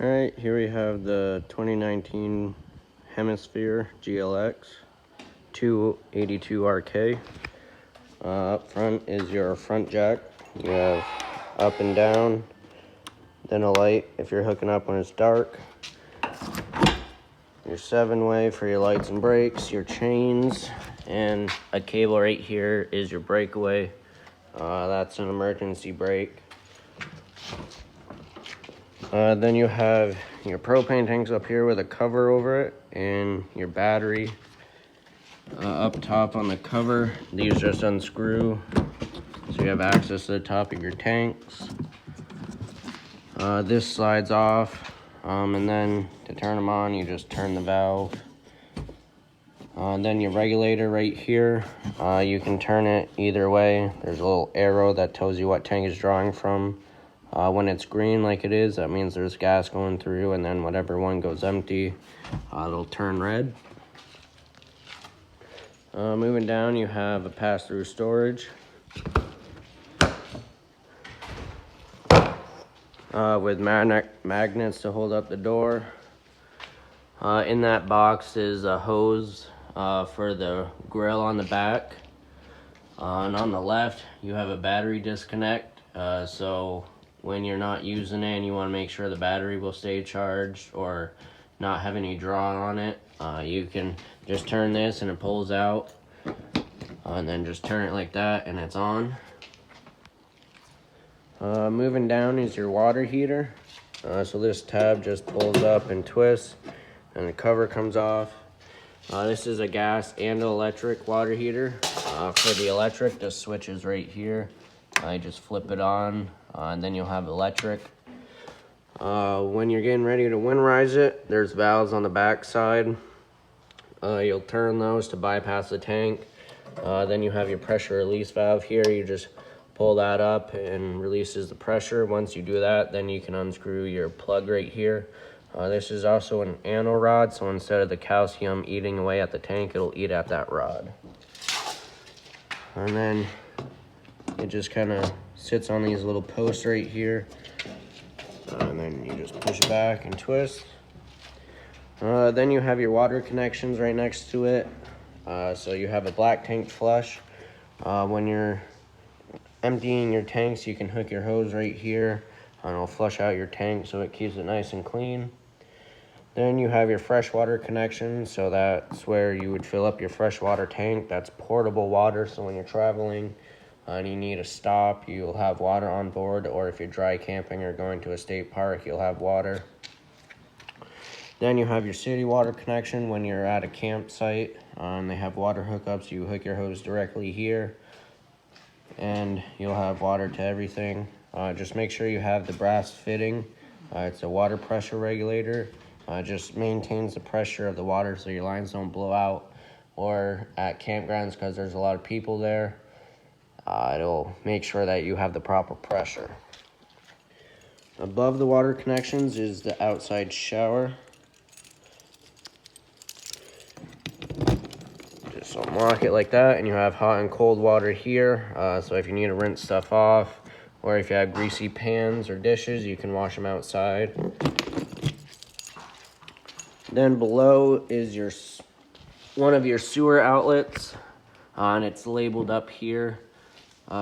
Alright, here we have the 2019 Hemisphere GLX 282RK. Up front is your front jack. You have up and down, then a light if you're hooking up when it's dark. Your 7-way for your lights and brakes, your chains, and a cable right here is your breakaway. That's an emergency brake. Then you have your propane tanks up here with a cover over it, and your battery up top on the cover. These just unscrew, so you have access to the top of your tanks. This slides off, and then to turn them on, you just turn the valve. Then your regulator right here, you can turn it either way. There's a little arrow that tells you what tank is drawing from. When it's green like it is, that means there's gas going through, and then whatever one goes empty, it'll turn red. Moving down, you have a pass-through storage. With magnets to hold up the door. In that box is a hose for the grill on the back. And on the left, you have a battery disconnect. So when you're not using it and you want to make sure the battery will stay charged or not have any draw on it, you can just turn this and it pulls out, and then just turn it like that and it's on. Moving down is your water heater. So this tab just pulls up and twists and the cover comes off. This is a gas and electric water heater. For the electric, the switch is right here. I just flip it on, and then you'll have electric. When you're getting ready to winterize it, there's valves on the back side. You'll turn those to bypass the tank. Then you have your pressure release valve here. You just pull that up and releases the pressure. Once you do that, then you can unscrew your plug right here. This is also an anno rod, so instead of the calcium eating away at the tank, it'll eat at that rod. And then it just kind of sits on these little posts right here. And then you just push it back and twist. Then you have your water connections right next to it. So you have a black tank flush. When you're emptying your tanks, you can hook your hose right here and it'll flush out your tank so it keeps it nice and clean. Then you have your freshwater connection, so that's where you would fill up your freshwater tank. That's portable water, so when you're traveling and you need a stop, you'll have water on board, or if you're dry camping or going to a state park, you'll have water. Then you have your city water connection when you're at a campsite, and they have water hookups. You hook your hose directly here, and you'll have water to everything. Just make sure you have the brass fitting. It's a water pressure regulator. Just maintains the pressure of the water so your lines don't blow out, or at campgrounds, because there's a lot of people there, it'll make sure that you have the proper pressure. Above the water connections is the outside shower. Just unlock it like that, and you have hot and cold water here. So if you need to rinse stuff off, or if you have greasy pans or dishes, you can wash them outside. Then below is one of your sewer outlets, and it's labeled up here.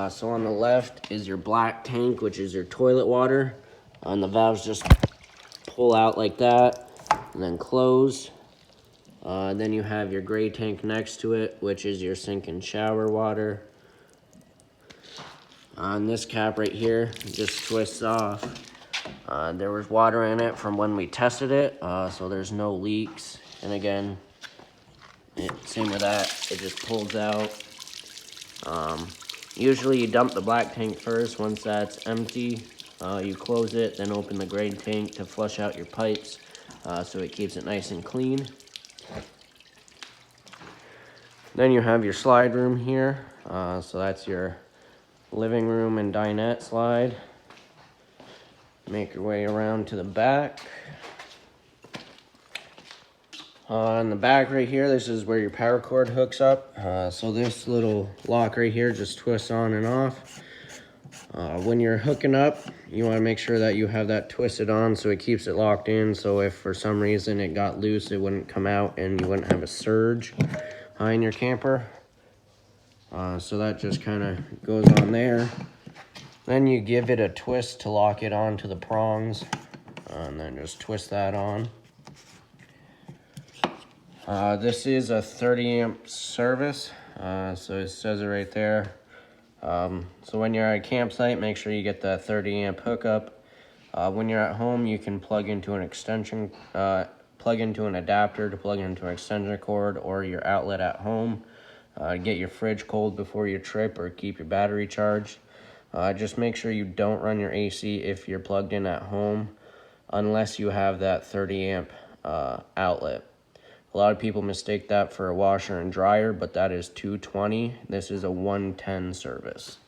So on the left is your black tank, which is your toilet water, and the valves just pull out like that and then close. Then you have your gray tank next to it, which is your sink and shower water. On this cap right here, it just twists off. There was water in it from when we tested it, so there's no leaks. And again, same with that, it just pulls out. Usually you dump the black tank first. Once that's empty, you close it, then open the gray tank to flush out your pipes, so it keeps it nice and clean. Then you have your slide room here, so that's your living room and dinette slide. Make your way around to the back. On the back right here, this is where your power cord hooks up. So this little lock right here just twists on and off. When you're hooking up, you want to make sure that you have that twisted on so it keeps it locked in, so if for some reason it got loose, it wouldn't come out and you wouldn't have a surge in your camper. So that just kind of goes on there. Then you give it a twist to lock it onto the prongs, and then just twist that on. This is a 30 amp service, so it says it right there. So when you're at a campsite, make sure you get that 30 amp hookup. When you're at home, you can plug into an extension, plug into an adapter to plug into an extension cord or your outlet at home. Get your fridge cold before your trip or keep your battery charged. Just make sure you don't run your AC if you're plugged in at home unless you have that 30 amp outlet. A lot of people mistake that for a washer and dryer, but that is 220. This is a 110 service.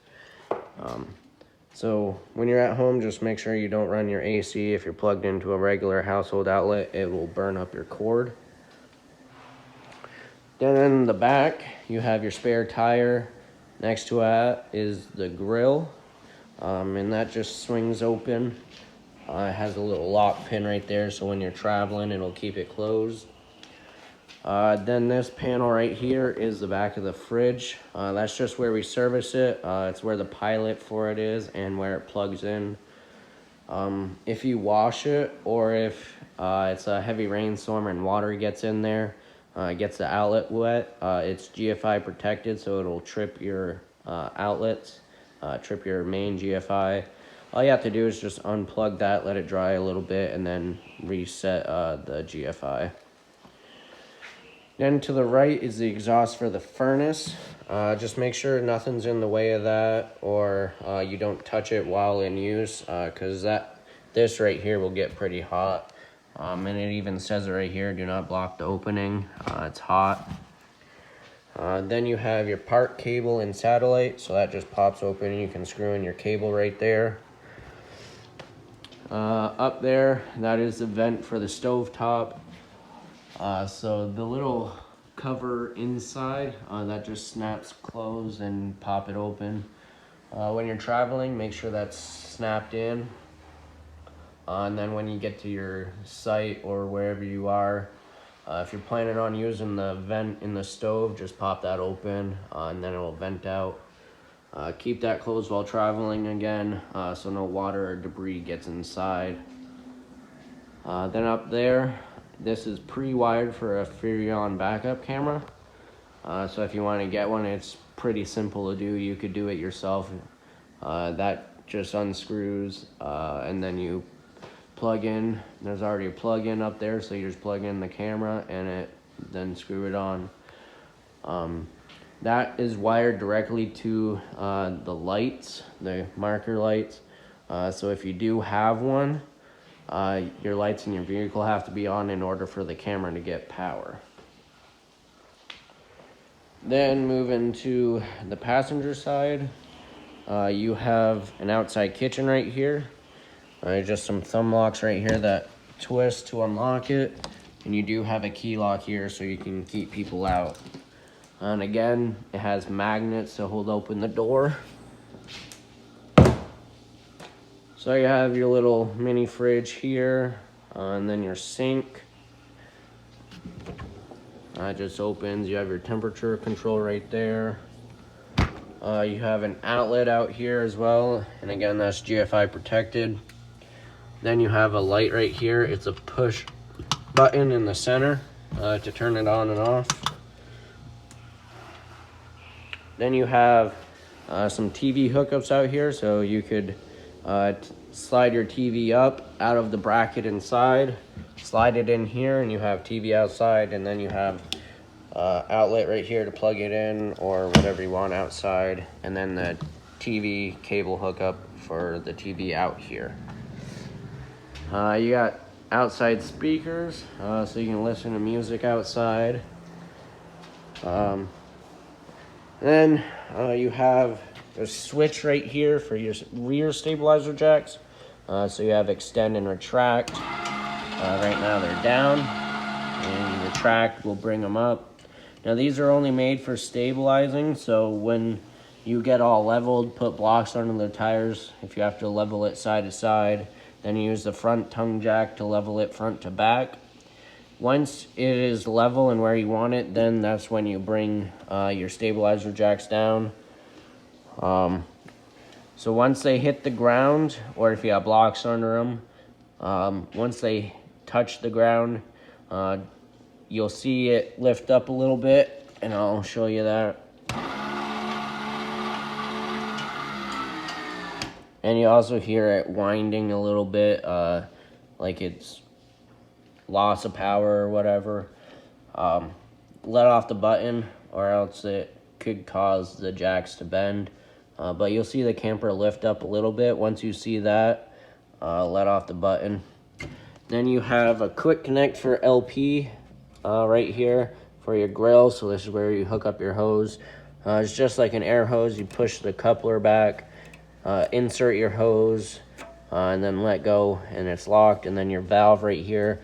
So when you're at home, just make sure you don't run your AC. If you're plugged into a regular household outlet, it will burn up your cord. Then in the back, you have your spare tire. Next to that is the grill, and that just swings open. It has a little lock pin right there, so when you're traveling, it'll keep it closed. Then this panel right here is the back of the fridge. That's just where we service it. It's where the pilot for it is and where it plugs in. If you wash it, or if it's a heavy rainstorm and water gets in there, gets the outlet wet, it's GFI protected, so it'll trip your outlets, trip your main GFI. All you have to do is just unplug that, let it dry a little bit, and then reset the GFI. Then to the right is the exhaust for the furnace. Just make sure nothing's in the way of that, or you don't touch it while in use, because this right here will get pretty hot. And it even says it right here, do not block the opening. It's hot. Then you have your park cable and satellite, so that just pops open and you can screw in your cable right there. Up there, that is the vent for the stovetop. So the little cover inside, that just snaps closed and pop it open. When you're traveling, make sure that's snapped in. And then when you get to your site or wherever you are, if you're planning on using the vent in the stove, just pop that open, and then it will vent out. Keep that closed while traveling again, so no water or debris gets inside. Then up there, this is pre-wired for a Furion backup camera. So if you want to get one, it's pretty simple to do. You could do it yourself. That just unscrews, and then you plug in. There's already a plug-in up there, so you just plug in the camera and then screw it on. That is wired directly to the lights, the marker lights. So if you do have one, your lights in your vehicle have to be on in order for the camera to get power. Then moving to the passenger side, you have an outside kitchen right here. Just some thumb locks right here that twist to unlock it. And you do have a key lock here so you can keep people out. And again, it has magnets to hold open the door. So you have your little mini fridge here, and then your sink. It just opens. You have your temperature control right there. You have an outlet out here as well, and again, that's GFI protected. Then you have a light right here. It's a push button in the center to turn it on and off. Then you have some TV hookups out here, so you could slide your TV up out of the bracket inside, slide it in here, and you have TV outside, and then you have outlet right here to plug it in or whatever you want outside, and then the TV cable hookup for the TV out here. You got outside speakers, so you can listen to music outside. Then you have a switch right here for your rear stabilizer jacks. So you have extend and retract. Right now they're down, and retract will bring them up. Now these are only made for stabilizing, so when you get all leveled, put blocks under the tires if you have to level it side to side. Then you use the front tongue jack to level it front to back. Once it is level and where you want it, then that's when you bring your stabilizer jacks down. So once they hit the ground, or if you have blocks under them, once they touch the ground, you'll see it lift up a little bit, and I'll show you that. And you also hear it winding a little bit, like it's loss of power or whatever. Let off the button, or else it could cause the jacks to bend. But you'll see the camper lift up a little bit. Once you see that, let off the button. Then you have a quick connect for LP right here for your grill. So this is where you hook up your hose. It's just like an air hose. You push the coupler back, insert your hose, and then let go, and it's locked. And then your valve right here,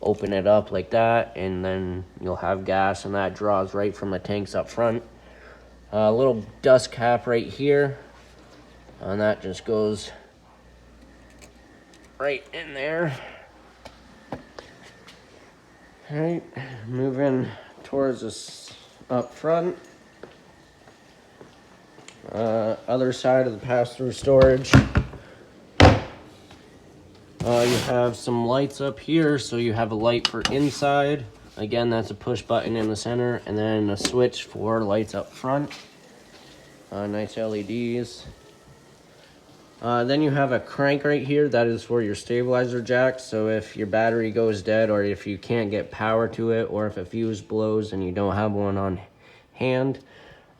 open it up like that, and then you'll have gas, and that draws right from the tanks up front. A little dust cap right here, and that just goes right in there. All right, moving towards this up front. Other side of the pass-through storage. You have some lights up here, so you have a light for inside. Again, that's a push button in the center, and then a switch for lights up front. Nice LEDs. Then you have a crank right here. That is for your stabilizer jack. So if your battery goes dead, or if you can't get power to it, or if a fuse blows and you don't have one on hand,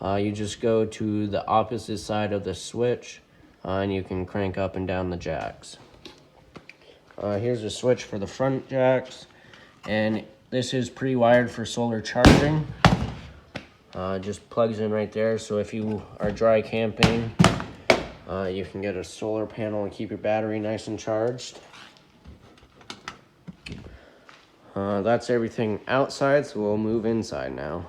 you just go to the opposite side of the switch, and you can crank up and down the jacks. Here's a switch for the front jacks, and this is pre-wired for solar charging. Just plugs in right there, so if you are dry camping, you can get a solar panel and keep your battery nice and charged. That's everything outside, so we'll move inside now.